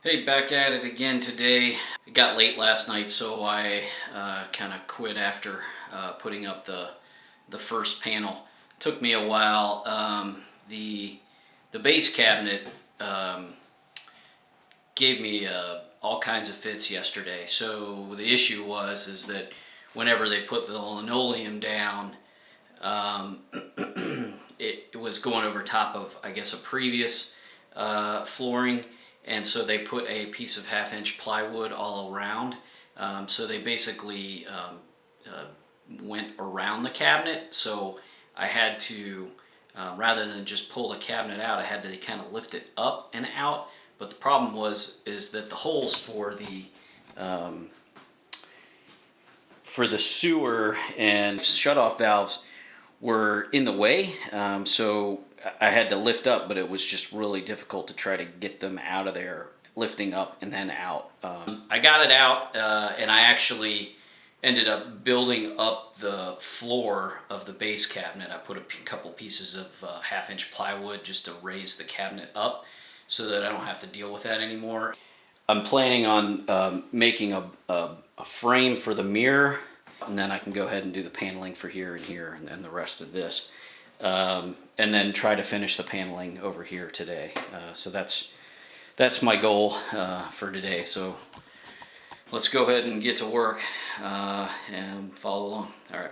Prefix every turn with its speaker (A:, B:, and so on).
A: Hey, back at it again today. It got late last night, so I kind of quit after putting up the first panel. Took me a while. The base cabinet gave me all kinds of fits yesterday. So the issue is that whenever they put the linoleum down, um, it was going over top of, I guess, a previous flooring, and so they put a piece of half-inch plywood all around. So they basically went around the cabinet. So I had to, rather than just pull the cabinet out, I had to kind of lift it up and out. But the problem is that the holes for the sewer and shutoff valves were in the way, so I had to lift up, but it was just really difficult to try to get them out of there, lifting up and then out. I got it out, and I actually ended up building up the floor of the base cabinet. I put a couple pieces of half-inch plywood just to raise the cabinet up so that I don't have to deal with that anymore. I'm planning on making a frame for the mirror, and then I can go ahead and do the paneling for here and here and then the rest of this. And then try to finish the paneling over here today. So that's my goal for today. So let's go ahead and get to work and follow along. All right.